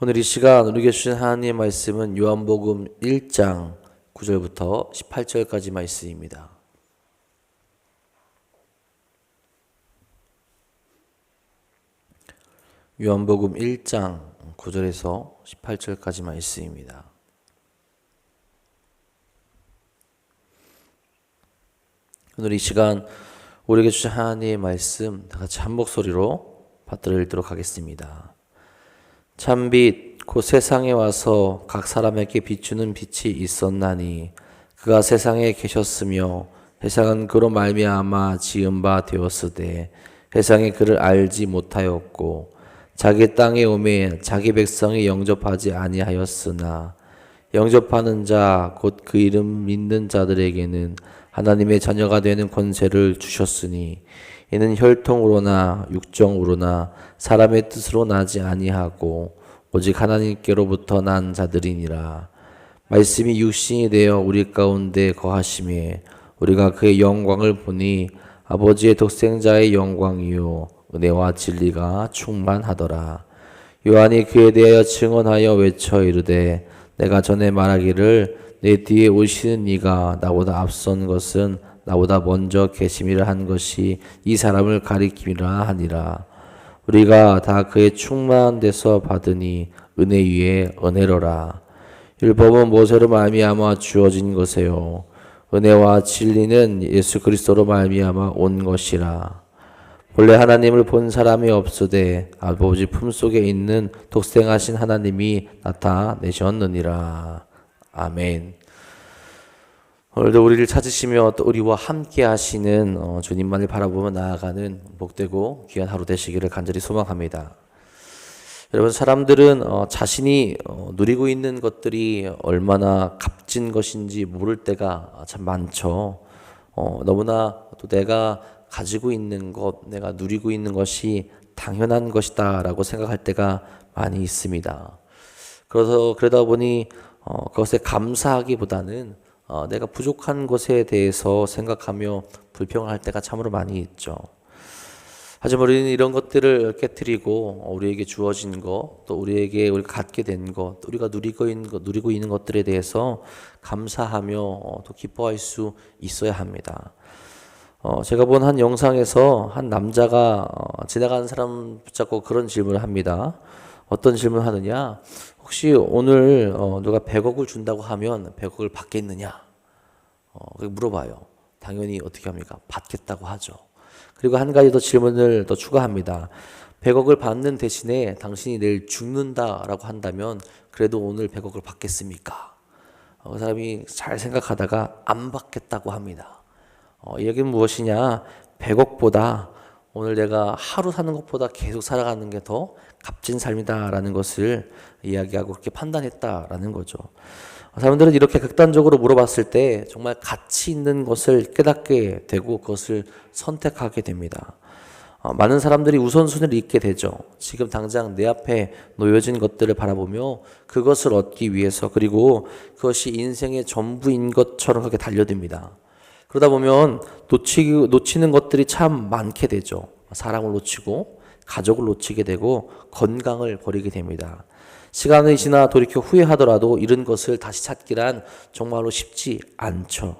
오늘 이 시간 우리에게 주신 하나님의 말씀은 요한복음 1장 9절부터 18절까지 말씀입니다. 요한복음 1장 9절에서 18절까지 말씀입니다. 오늘 이 시간 우리에게 주신 하나님의 말씀 다 같이 한 목소리로 받들어 읽도록 하겠습니다. 참빛 곧 세상에 와서 각 사람에게 비추는 빛이 있었나니 그가 세상에 계셨으며 세상은 그로 말미암아 지은 바 되었으되 세상이 그를 알지 못하였고 자기 땅에 오매 자기 백성이 영접하지 아니하였으나 영접하는 자 곧 그 이름 믿는 자들에게는 하나님의 자녀가 되는 권세를 주셨으니 이는 혈통으로나 육정으로나 사람의 뜻으로 나지 아니하고 오직 하나님께로부터 난 자들이니라. 말씀이 육신이 되어 우리 가운데 거하심에 우리가 그의 영광을 보니 아버지의 독생자의 영광이요 은혜와 진리가 충만하더라. 요한이 그에 대하여 증언하여 외쳐 이르되 내가 전에 말하기를 내 뒤에 오시는 이가 나보다 앞선 것은 나보다 먼저 계심이라 한 것이 이 사람을 가리킴이라 하니라. 우리가 다 그의 충만한 데서 받으니 은혜 위에 은혜로라. 율법은 모세로 말미암아 주어진 것이요 은혜와 진리는 예수 그리스도로 말미암아 온 것이라. 본래 하나님을 본 사람이 없으되 아버지 품속에 있는 독생하신 하나님이 나타내셨느니라. 아멘. 오늘도 우리를 찾으시며 또 우리와 함께 하시는 주님만을 바라보며 나아가는 복되고 귀한 하루 되시기를 간절히 소망합니다. 여러분, 사람들은 자신이 누리고 있는 것들이 얼마나 값진 것인지 모를 때가 참 많죠. 너무나 또 내가 가지고 있는 것, 내가 누리고 있는 것이 당연한 것이다 라고 생각할 때가 많이 있습니다. 그러다 보니 그것에 감사하기보다는 내가 부족한 것에 대해서 생각하며 불평할 때가 참으로 많이 있죠. 하지만 우리는 이런 것들을 깨트리고 우리에게 주어진 것, 또 우리가 갖게 된 것, 우리가 누리고 있는 것들에 대해서 감사하며 또 기뻐할 수 있어야 합니다. 제가 본 한 영상에서 한 남자가 지나가는 사람 붙잡고 그런 질문을 합니다. 어떤 질문을 하느냐? 혹시 오늘 누가 100억을 준다고 하면 100억을 받겠느냐? 물어봐요. 당연히 어떻게 합니까? 받겠다고 하죠. 그리고 한 가지 더 질문을 더 추가합니다. 100억을 받는 대신에 당신이 내일 죽는다라고 한다면 그래도 오늘 100억을 받겠습니까? 그 사람이 잘 생각하다가 안 받겠다고 합니다. 이 얘기는 무엇이냐? 100억보다 오늘 내가 하루 사는 것보다 계속 살아가는 게 더 값진 삶이다라는 것을 이야기하고 그렇게 판단했다라는 거죠. 사람들은 이렇게 극단적으로 물어봤을 때 정말 가치 있는 것을 깨닫게 되고 그것을 선택하게 됩니다. 많은 사람들이 우선순위를 잇게 되죠. 지금 당장 내 앞에 놓여진 것들을 바라보며 그것을 얻기 위해서, 그리고 그것이 인생의 전부인 것처럼 그렇게 달려듭니다. 그러다 보면 놓치는 것들이 참 많게 되죠. 사람을 놓치고 가족을 놓치게 되고 건강을 버리게 됩니다. 시간이 지나 돌이켜 후회하더라도 잃은 것을 다시 찾기란 정말로 쉽지 않죠.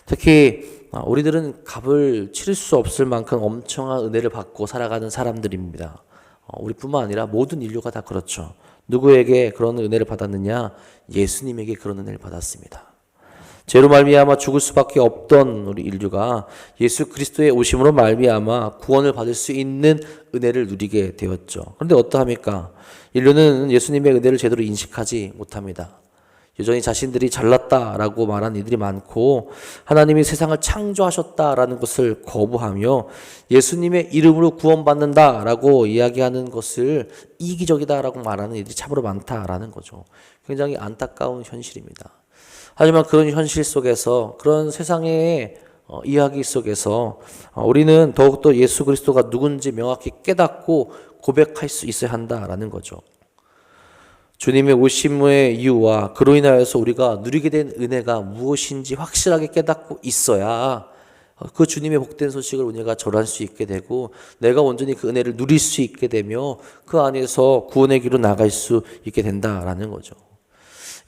특히 우리들은 값을 치를 수 없을 만큼 엄청난 은혜를 받고 살아가는 사람들입니다. 우리뿐만 아니라 모든 인류가 다 그렇죠. 누구에게 그런 은혜를 받았느냐? 예수님에게 그런 은혜를 받았습니다. 죄로 말미암아 죽을 수밖에 없던 우리 인류가 예수 그리스도의 오심으로 말미암아 구원을 받을 수 있는 은혜를 누리게 되었죠. 그런데 어떠합니까? 인류는 예수님의 은혜를 제대로 인식하지 못합니다. 여전히 자신들이 잘났다라고 말하는 이들이 많고 하나님이 세상을 창조하셨다라는 것을 거부하며 예수님의 이름으로 구원받는다라고 이야기하는 것을 이기적이다라고 말하는 이들이 참으로 많다라는 거죠. 굉장히 안타까운 현실입니다. 하지만 그런 현실 속에서, 그런 세상의 이야기 속에서 우리는 더욱더 예수 그리스도가 누군지 명확히 깨닫고 고백할 수 있어야 한다라는 거죠. 주님의 오심의 이유와 그로 인하여서 우리가 누리게 된 은혜가 무엇인지 확실하게 깨닫고 있어야 그 주님의 복된 소식을 우리가 전할 수 있게 되고 내가 온전히 그 은혜를 누릴 수 있게 되며 그 안에서 구원의 길로 나갈 수 있게 된다라는 거죠.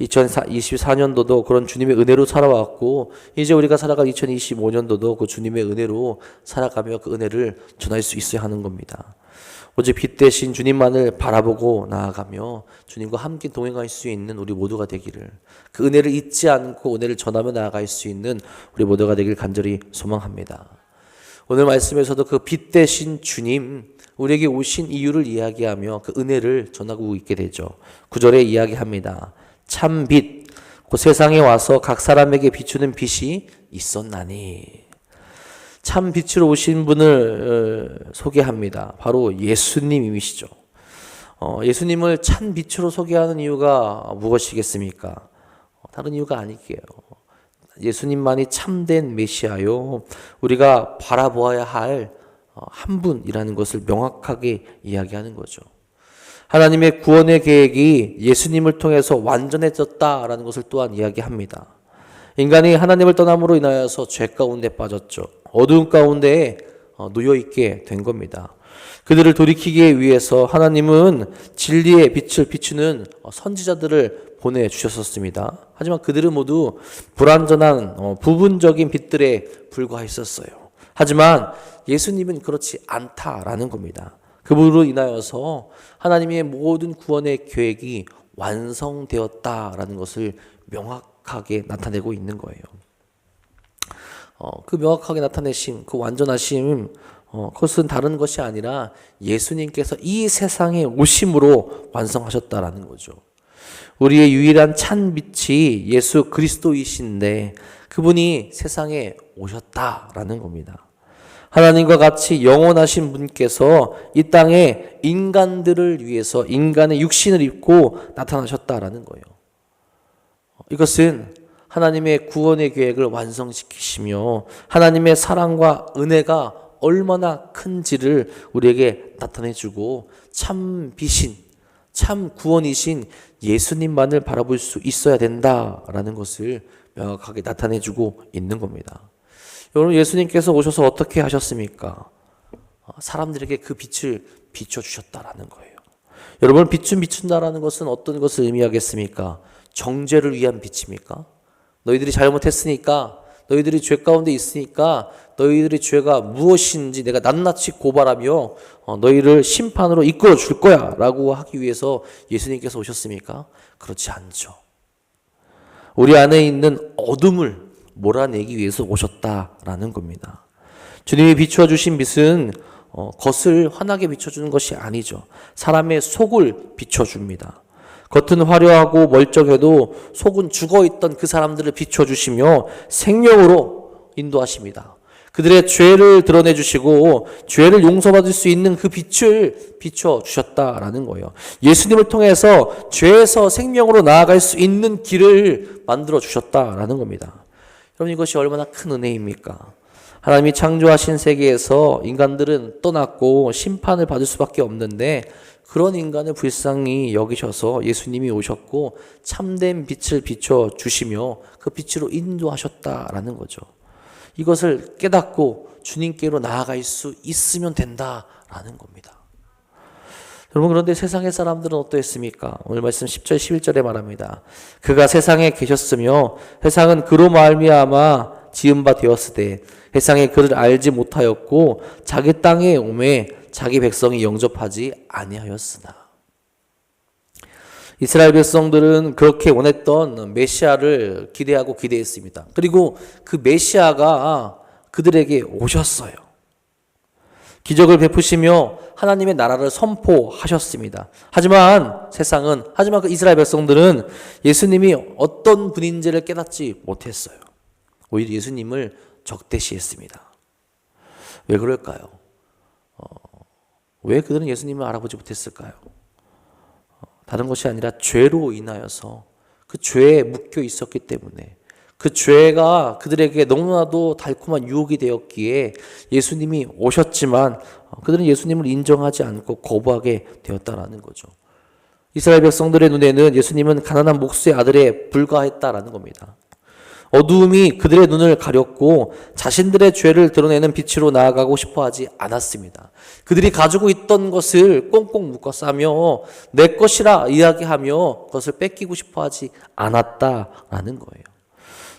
2024년도도 그런 주님의 은혜로 살아왔고 이제 우리가 살아갈 2025년도도 그 주님의 은혜로 살아가며 그 은혜를 전할 수 있어야 하는 겁니다. 오직 빛 대신 주님만을 바라보고 나아가며 주님과 함께 동행할 수 있는 우리 모두가 되기를, 그 은혜를 잊지 않고 은혜를 전하며 나아갈 수 있는 우리 모두가 되길 간절히 소망합니다. 오늘 말씀에서도 그 빛 대신 주님, 우리에게 오신 이유를 이야기하며 그 은혜를 전하고 있게 되죠. 9절에 이야기합니다. 참 빛, 그 세상에 와서 각 사람에게 비추는 빛이 있었나니. 참 빛으로 오신 분을 소개합니다. 바로 예수님이시죠. 예수님을 참 빛으로 소개하는 이유가 무엇이겠습니까? 다른 이유가 아니게요. 예수님만이 참된 메시아요, 우리가 바라보아야 할 한 분이라는 것을 명확하게 이야기하는 거죠. 하나님의 구원의 계획이 예수님을 통해서 완전해졌다라는 것을 또한 이야기합니다. 인간이 하나님을 떠남으로 인하여서 죄 가운데 빠졌죠. 어두운 가운데에 놓여있게 된 겁니다. 그들을 돌이키기 위해서 하나님은 진리의 빛을 비추는 선지자들을 보내주셨었습니다. 하지만 그들은 모두 불완전한 부분적인 빛들에 불과했었어요. 하지만 예수님은 그렇지 않다라는 겁니다. 그분으로 인하여서 하나님의 모든 구원의 계획이 완성되었다라는 것을 명확하게 나타내고 있는 거예요. 그 명확하게 나타내신 그 완전하심, 그것은 다른 것이 아니라 예수님께서 이 세상에 오심으로 완성하셨다라는 거죠. 우리의 유일한 찬 빛이 예수 그리스도이신데 그분이 세상에 오셨다라는 겁니다. 하나님과 같이 영원하신 분께서 이 땅에 인간들을 위해서 인간의 육신을 입고 나타나셨다라는 거예요. 이것은 하나님의 구원의 계획을 완성시키시며 하나님의 사랑과 은혜가 얼마나 큰지를 우리에게 나타내주고 참 빛인, 참 구원이신 예수님만을 바라볼 수 있어야 된다라는 것을 명확하게 나타내주고 있는 겁니다. 여러분, 예수님께서 오셔서 어떻게 하셨습니까? 사람들에게 그 빛을 비춰주셨다라는 거예요. 여러분, 빛을 비춘다라는 것은 어떤 것을 의미하겠습니까? 정죄를 위한 빛입니까? 너희들이 잘못했으니까, 너희들이 죄 가운데 있으니까 너희들의 죄가 무엇인지 내가 낱낱이 고발하며 너희를 심판으로 이끌어 줄 거야 라고 하기 위해서 예수님께서 오셨습니까? 그렇지 않죠. 우리 안에 있는 어둠을 몰아내기 위해서 오셨다라는 겁니다. 주님이 비추어 주신 빛은 겉을 환하게 비춰주는 것이 아니죠. 사람의 속을 비춰줍니다. 겉은 화려하고 멀쩡해도 속은 죽어있던 그 사람들을 비춰주시며 생명으로 인도하십니다. 그들의 죄를 드러내주시고 죄를 용서받을 수 있는 그 빛을 비춰주셨다라는 거예요. 예수님을 통해서 죄에서 생명으로 나아갈 수 있는 길을 만들어주셨다라는 겁니다. 여러분, 이것이 얼마나 큰 은혜입니까? 하나님이 창조하신 세계에서 인간들은 떠났고 심판을 받을 수밖에 없는데 그런 인간을 불쌍히 여기셔서 예수님이 오셨고 참된 빛을 비춰주시며 그 빛으로 인도하셨다라는 거죠. 이것을 깨닫고 주님께로 나아갈 수 있으면 된다라는 겁니다. 여러분, 그런데 세상의 사람들은 어떠했습니까? 오늘 말씀 10절 11절에 말합니다. 그가 세상에 계셨으며 세상은 그로 말미암아 지은 바 되었으되 세상에 그를 알지 못하였고 자기 땅에 오매 자기 백성이 영접하지 아니하였으나. 이스라엘 백성들은 그렇게 원했던 메시아를 기대하고 기대했습니다. 그리고 그 메시아가 그들에게 오셨어요. 기적을 베푸시며 하나님의 나라를 선포하셨습니다. 하지만 그 이스라엘 백성들은 예수님이 어떤 분인지를 깨닫지 못했어요. 오히려 예수님을 적대시했습니다. 왜 그럴까요? 왜 그들은 예수님을 알아보지 못했을까요? 다른 것이 아니라 죄로 인하여서 그 죄에 묶여 있었기 때문에, 그 죄가 그들에게 너무나도 달콤한 유혹이 되었기에 예수님이 오셨지만 그들은 예수님을 인정하지 않고 거부하게 되었다라는 거죠. 이스라엘 백성들의 눈에는 예수님은 가난한 목수의 아들에 불과했다라는 겁니다. 어두움이 그들의 눈을 가렸고 자신들의 죄를 드러내는 빛으로 나아가고 싶어하지 않았습니다. 그들이 가지고 있던 것을 꽁꽁 묶어 싸며 내 것이라 이야기하며 그것을 뺏기고 싶어하지 않았다라는 거예요.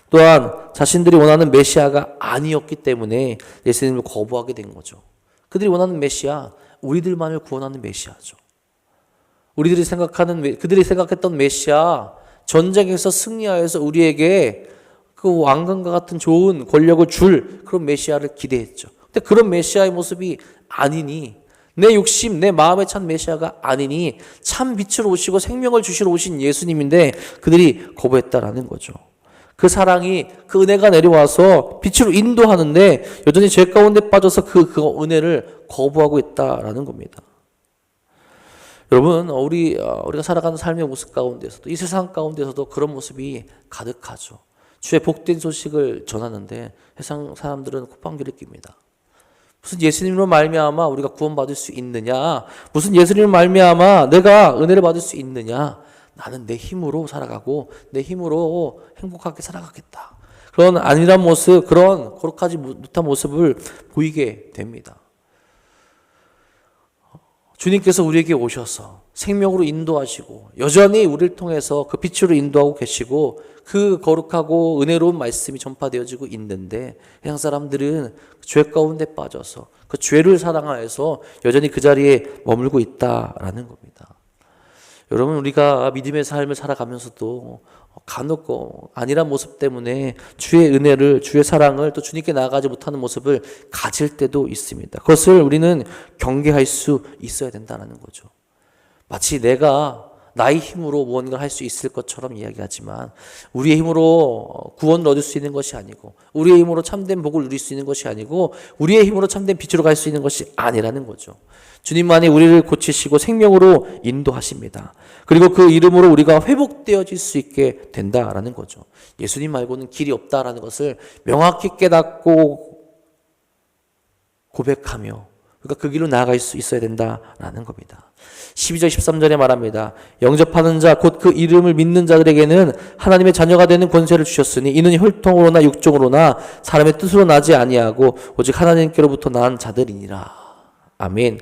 또한 자신들이 원하는 메시아가 아니었기 때문에 예수님을 거부하게 된 거죠. 그들이 원하는 메시아, 우리들만을 구원하는 메시아죠. 그들이 생각했던 메시아, 전쟁에서 승리하여서 우리에게 그 왕관과 같은 좋은 권력을 줄 그런 메시아를 기대했죠. 근데 그런 메시아의 모습이 아니니, 내 욕심, 내 마음에 찬 메시아가 아니니 참 빛으로 오시고 생명을 주시러 오신 예수님인데 그들이 거부했다라는 거죠. 그 사랑이, 그 은혜가 내려와서 빛으로 인도하는데 여전히 죄 가운데 빠져서 그 은혜를 거부하고 있다라는 겁니다. 여러분, 우리가 살아가는 삶의 모습 가운데서도, 이 세상 가운데서도 그런 모습이 가득하죠. 주의 복된 소식을 전하는데 세상 사람들은 콧방귀를 낍니다. 무슨 예수님으로 말미암아 우리가 구원받을 수 있느냐? 무슨 예수님으로 말미암아 내가 은혜를 받을 수 있느냐? 나는 내 힘으로 살아가고 내 힘으로 행복하게 살아가겠다. 그런 안일한 모습, 그런 거룩하지 못한 모습을 보이게 됩니다. 주님께서 우리에게 오셔서 생명으로 인도하시고 여전히 우리를 통해서 그 빛으로 인도하고 계시고 그 거룩하고 은혜로운 말씀이 전파되어지고 있는데 세상 사람들은 죄 가운데 빠져서 그 죄를 사랑하여서 여전히 그 자리에 머물고 있다라는 겁니다. 여러분, 우리가 믿음의 삶을 살아가면서도 간혹 안일한 모습 때문에 주의 은혜를, 주의 사랑을 또 주님께 나아가지 못하는 모습을 가질 때도 있습니다. 그것을 우리는 경계할 수 있어야 된다는 거죠. 마치 내가 나의 힘으로 무언가를 할 수 있을 것처럼 이야기하지만 우리의 힘으로 구원을 얻을 수 있는 것이 아니고 우리의 힘으로 참된 복을 누릴 수 있는 것이 아니고 우리의 힘으로 참된 빛으로 갈 수 있는 것이 아니라는 거죠. 주님만이 우리를 고치시고 생명으로 인도하십니다. 그리고 그 이름으로 우리가 회복되어질 수 있게 된다라는 거죠. 예수님 말고는 길이 없다라는 것을 명확히 깨닫고 고백하며 그러니까 그 길로 나아갈 수 있어야 된다라는 겁니다. 12절 13절에 말합니다. 영접하는 자 곧 그 이름을 믿는 자들에게는 하나님의 자녀가 되는 권세를 주셨으니 이는 혈통으로나 육종으로나 사람의 뜻으로 나지 아니하고 오직 하나님께로부터 난 자들이니라. 아멘.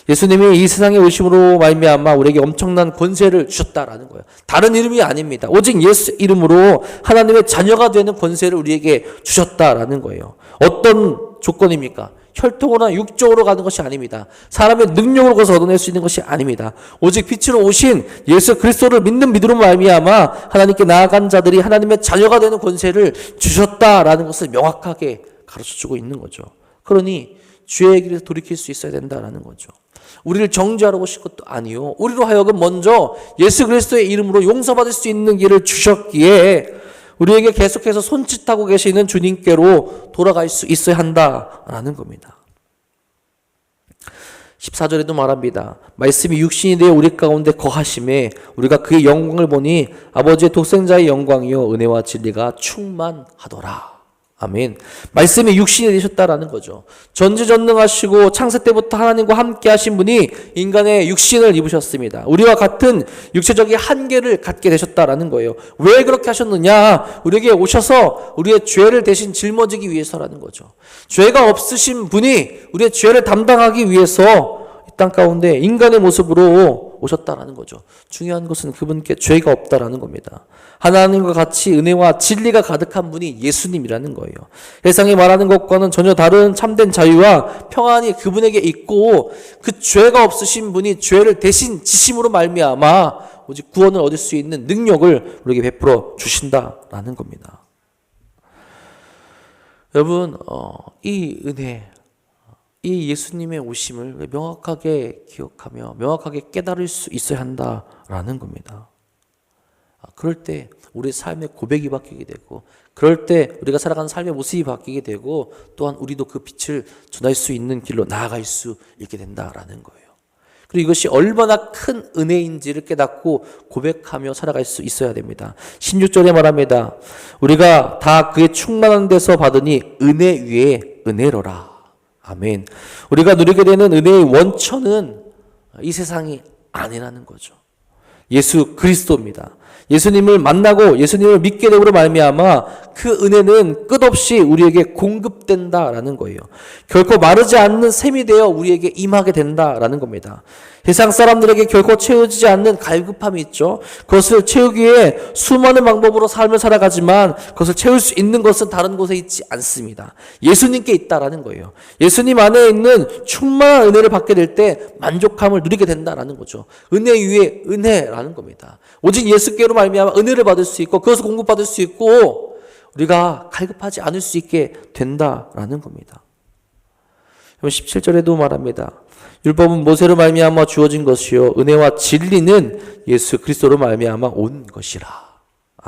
예수님이 이 세상에 오심으로 말미암아 우리에게 엄청난 권세를 주셨다라는 거예요. 다른 이름이 아닙니다. 오직 예수 이름으로 하나님의 자녀가 되는 권세를 우리에게 주셨다라는 거예요. 어떤 조건입니까? 혈통으로나 육적으로 가는 것이 아닙니다. 사람의 능력으로 가서 얻어낼 수 있는 것이 아닙니다. 오직 빛으로 오신 예수 그리스도를 믿는 믿음으로 말미암아 하나님께 나아간 자들이 하나님의 자녀가 되는 권세를 주셨다라는 것을 명확하게 가르쳐주고 있는 거죠. 그러니 주의 길에서 돌이킬 수 있어야 된다라는 거죠. 우리를 정죄하러 오실 것도 아니요, 우리로 하여금 먼저 예수 그리스도의 이름으로 용서받을 수 있는 길을 주셨기에 우리에게 계속해서 손짓하고 계시는 주님께로 돌아갈 수 있어야 한다라는 겁니다. 14절에도 말합니다. 말씀이 육신이 되어 우리 가운데 거하심에 우리가 그의 영광을 보니 아버지의 독생자의 영광이요 은혜와 진리가 충만하더라. 아멘. 말씀이 육신이 되셨다라는 거죠. 전지전능하시고 창세 때부터 하나님과 함께 하신 분이 인간의 육신을 입으셨습니다. 우리와 같은 육체적인 한계를 갖게 되셨다라는 거예요. 왜 그렇게 하셨느냐? 우리에게 오셔서 우리의 죄를 대신 짊어지기 위해서라는 거죠. 죄가 없으신 분이 우리의 죄를 담당하기 위해서 이 땅 가운데 인간의 모습으로 오셨다라는 거죠. 중요한 것은 그분께 죄가 없다라는 겁니다. 하나님과 같이 은혜와 진리가 가득한 분이 예수님이라는 거예요. 세상이 말하는 것과는 전혀 다른 참된 자유와 평안이 그분에게 있고 그 죄가 없으신 분이 죄를 대신 지심으로 말미암아 오직 구원을 얻을 수 있는 능력을 우리에게 베풀어 주신다라는 겁니다. 여러분, 이 은혜, 이 예수님의 오심을 명확하게 기억하며 명확하게 깨달을 수 있어야 한다라는 겁니다. 그럴 때 우리의 삶의 고백이 바뀌게 되고 그럴 때 우리가 살아가는 삶의 모습이 바뀌게 되고 또한 우리도 그 빛을 전할 수 있는 길로 나아갈 수 있게 된다라는 거예요. 그리고 이것이 얼마나 큰 은혜인지를 깨닫고 고백하며 살아갈 수 있어야 됩니다. 16절에 말합니다. 우리가 다 그의 충만한 데서 받으니 은혜 위에 은혜로라. 아멘. 우리가 누리게 되는 은혜의 원천은 이 세상이 아니라는 거죠. 예수 그리스도입니다. 예수님을 만나고 예수님을 믿게 됨으로 말미암아 그 은혜는 끝없이 우리에게 공급된다라는 거예요. 결코 마르지 않는 샘이 되어 우리에게 임하게 된다라는 겁니다. 세상 사람들에게 결코 채워지지 않는 갈급함이 있죠. 그것을 채우기 위해 수많은 방법으로 삶을 살아가지만 그것을 채울 수 있는 것은 다른 곳에 있지 않습니다. 예수님께 있다라는 거예요. 예수님 안에 있는 충만한 은혜를 받게 될 때 만족함을 누리게 된다라는 거죠. 은혜 위에 은혜라는 겁니다. 오직 예수께로 말미암아 은혜를 받을 수 있고 그것을 공급받을 수 있고 우리가 갈급하지 않을 수 있게 된다라는 겁니다. 17절에도 말합니다. 율법은 모세로 말미암아 주어진 것이요 은혜와 진리는 예수 그리스도로 말미암아 온 것이라.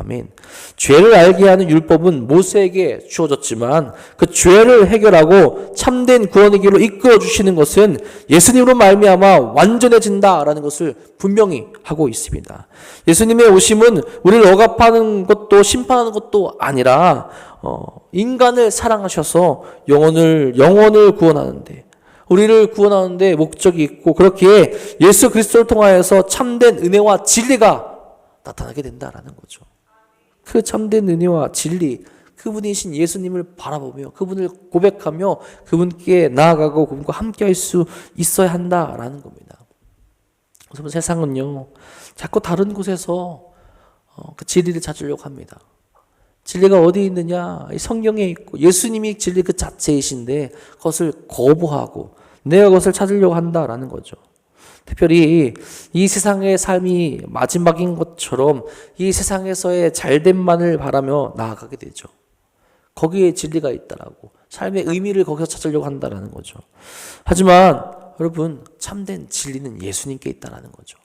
아멘. 죄를 알게 하는 율법은 모세에게 주어졌지만 그 죄를 해결하고 참된 구원의 길로 이끌어 주시는 것은 예수님으로 말미암아 완전해진다라는 것을 분명히 하고 있습니다. 예수님의 오심은 우리를 억압하는 것도 심판하는 것도 아니라 인간을 사랑하셔서 영혼을 구원하는데 우리를 구원하는데 목적이 있고 그렇기에 예수 그리스도를 통하여서 참된 은혜와 진리가 나타나게 된다라는 거죠. 그 참된 은혜와 진리, 그분이신 예수님을 바라보며 그분을 고백하며 그분께 나아가고 그분과 함께 할 수 있어야 한다라는 겁니다. 그래서 세상은요 자꾸 다른 곳에서 그 진리를 찾으려고 합니다. 진리가 어디 있느냐? 성경에 있고 예수님이 진리 그 자체이신데 그것을 거부하고 내가 그것을 찾으려고 한다라는 거죠. 특별히 이 세상의 삶이 마지막인 것처럼 이 세상에서의 잘됨만을 바라며 나아가게 되죠. 거기에 진리가 있다라고 삶의 의미를 거기서 찾으려고 한다라는 거죠. 하지만 여러분 참된 진리는 예수님께 있다라는 거죠.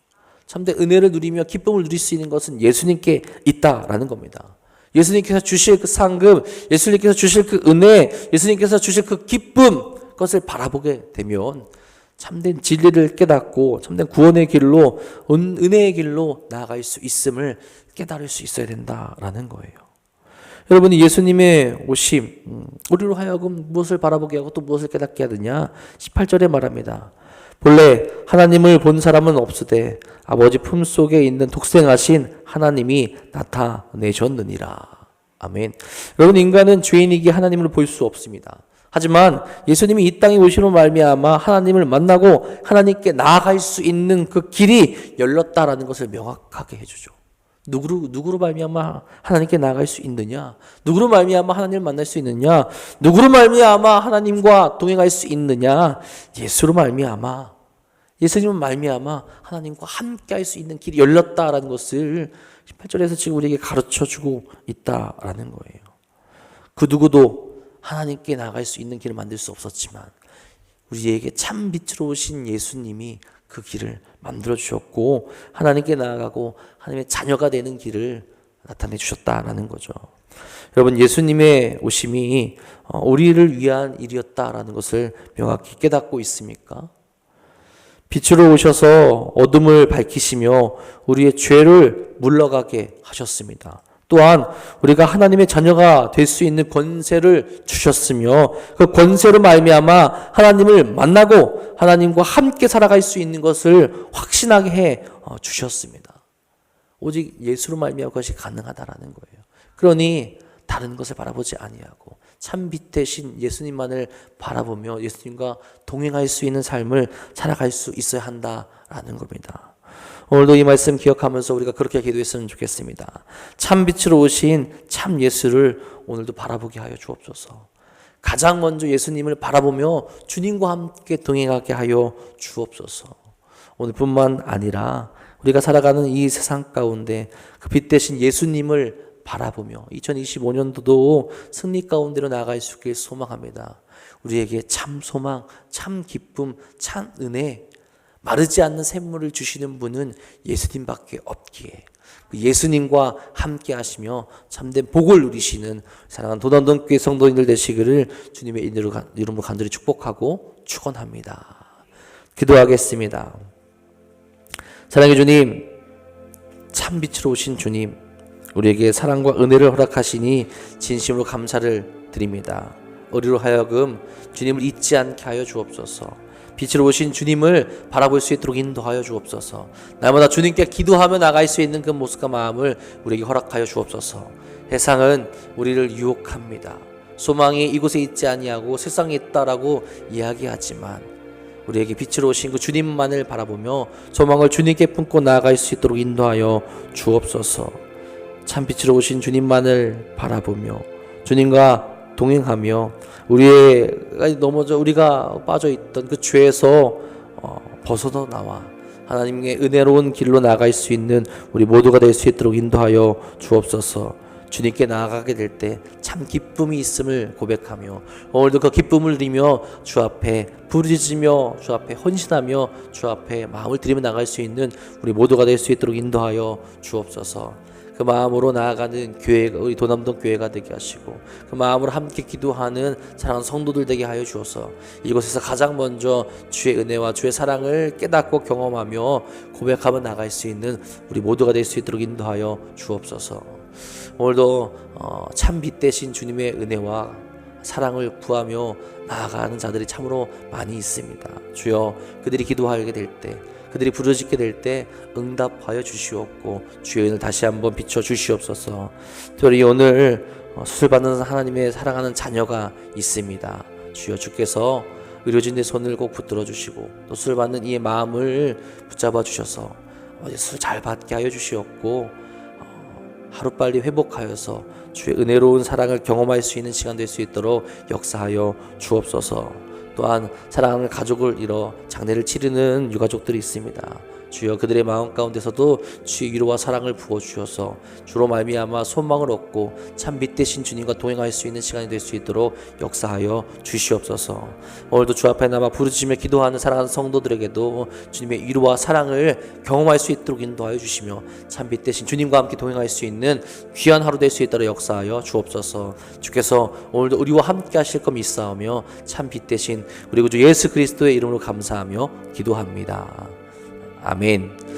참된 은혜를 누리며 기쁨을 누릴 수 있는 것은 예수님께 있다라는 겁니다. 예수님께서 주실 그 상급, 예수님께서 주실 그 은혜, 예수님께서 주실 그 기쁨, 그것을 바라보게 되면 참된 진리를 깨닫고 참된 구원의 길로, 은혜의 길로 나아갈 수 있음을 깨달을 수 있어야 된다라는 거예요. 여러분이 예수님의 오심, 우리로 하여금 무엇을 바라보게 하고 또 무엇을 깨닫게 하느냐? 18절에 말합니다. 본래 하나님을 본 사람은 없으되 아버지 품속에 있는 독생하신 하나님이 나타내셨느니라. 아멘. 여러분 인간은 죄인이기에 하나님을 볼 수 없습니다. 하지만 예수님이 이 땅에 오시로 말미암아 하나님을 만나고 하나님께 나아갈 수 있는 그 길이 열렸다라는 것을 명확하게 해주죠. 누구로 말미암아 하나님께 나아갈 수 있느냐? 누구로 말미암아 하나님을 만날 수 있느냐? 누구로 말미암아 하나님과 동행할 수 있느냐? 예수로 말미암아, 예수님은 말미암아 하나님과 함께할 수 있는 길이 열렸다라는 것을 18절에서 지금 우리에게 가르쳐주고 있다라는 거예요. 그 누구도 하나님께 나아갈 수 있는 길을 만들 수 없었지만 우리에게 참 빛으로 오신 예수님이 그 길을 만들어 주셨고 하나님께 나아가고 하나님의 자녀가 되는 길을 나타내 주셨다라는 거죠. 여러분 예수님의 오심이 우리를 위한 일이었다라는 것을 명확히 깨닫고 있습니까? 빛으로 오셔서 어둠을 밝히시며 우리의 죄를 물러가게 하셨습니다. 또한 우리가 하나님의 자녀가 될 수 있는 권세를 주셨으며 그 권세로 말미암아 하나님을 만나고 하나님과 함께 살아갈 수 있는 것을 확신하게 해 주셨습니다. 오직 예수로 말미암아 그것이 가능하다라는 거예요. 그러니 다른 것을 바라보지 아니하고 참 빛 대신 예수님만을 바라보며 예수님과 동행할 수 있는 삶을 살아갈 수 있어야 한다라는 겁니다. 오늘도 이 말씀 기억하면서 우리가 그렇게 기도했으면 좋겠습니다. 참 빛으로 오신 참 예수를 오늘도 바라보게 하여 주옵소서. 가장 먼저 예수님을 바라보며 주님과 함께 동행하게 하여 주옵소서. 오늘뿐만 아니라 우리가 살아가는 이 세상 가운데 그 빛 대신 예수님을 바라보며 2025년도도 승리 가운데로 나아갈 수 있길 소망합니다. 우리에게 참 소망, 참 기쁨, 참 은혜, 마르지 않는 샘물을 주시는 분은 예수님밖에 없기에 그 예수님과 함께 하시며 참된 복을 누리시는 사랑하는 도단동교회 성도님들 되시기를 주님의 이름으로 간절히 축복하고 축원합니다. 기도하겠습니다. 사랑의 주님, 참 빛으로 오신 주님, 우리에게 사랑과 은혜를 허락하시니 진심으로 감사를 드립니다. 우리로 하여금 주님을 잊지 않게 하여 주옵소서. 빛으로 오신 주님을 바라볼 수 있도록 인도하여 주옵소서. 날마다 주님께 기도하며 나갈 수 있는 그 모습과 마음을 우리에게 허락하여 주옵소서. 세상은 우리를 유혹합니다. 소망이 이곳에 있지 아니하고 세상에 있다라고 이야기하지만 우리에게 빛으로 오신 그 주님만을 바라보며 소망을 주님께 품고 나아갈 수 있도록 인도하여 주옵소서. 참 빛으로 오신 주님만을 바라보며 주님과 동행하며 우리가 빠져있던 그 죄에서 벗어나 나와 하나님의 은혜로운 길로 나아갈 수 있는 우리 모두가 될 수 있도록 인도하여 주옵소서. 주님께 나아가게 될 때 참 기쁨이 있음을 고백하며 오늘도 그 기쁨을 누리며 주 앞에 부르짖으며 주 앞에 헌신하며 주 앞에 마음을 들이며 나갈 수 있는 우리 모두가 될 수 있도록 인도하여 주옵소서. 그 마음으로 나아가는 교회가 우리 도남동 교회가 되게 하시고 그 마음으로 함께 기도하는 사랑하는 성도들 되게 하여 주옵소서. 이곳에서 가장 먼저 주의 은혜와 주의 사랑을 깨닫고 경험하며 고백하며 나갈 수 있는 우리 모두가 될 수 있도록 인도하여 주옵소서. 오늘도 참 빛 대신 주님의 은혜와 사랑을 구하며 나아가는 자들이 참으로 많이 있습니다. 주여, 그들이 기도하게 될 때, 그들이 부르짖게 될 때 응답하여 주시옵고 주의 은혜를 다시 한번 비춰 주시옵소서. 특별히 오늘 수술받는 하나님의 사랑하는 자녀가 있습니다. 주여, 주께서 의료진의 손을 꼭 붙들어 주시고 또 수술받는 이의 마음을 붙잡아 주셔서 수술 잘 받게 하여 주시옵고 하루빨리 회복하여서 주의 은혜로운 사랑을 경험할 수 있는 시간 될 수 있도록 역사하여 주옵소서. 또한 사랑하는 가족을 잃어 장례를 치르는 유가족들이 있습니다. 주여, 그들의 마음 가운데서도 주의 위로와 사랑을 부어주셔서 주로 말미암아 소망을 얻고 참 빛 대신 주님과 동행할 수 있는 시간이 될 수 있도록 역사하여 주시옵소서. 오늘도 주 앞에 남아 부르짖으며 기도하는 사랑하는 성도들에게도 주님의 위로와 사랑을 경험할 수 있도록 인도하여 주시며 참 빛 대신 주님과 함께 동행할 수 있는 귀한 하루 될 수 있도록 역사하여 주옵소서. 주께서 오늘도 우리와 함께 하실 것 믿사오며 참 빛 대신 우리 구주 예수 그리스도의 이름으로 감사하며 기도합니다. 아멘.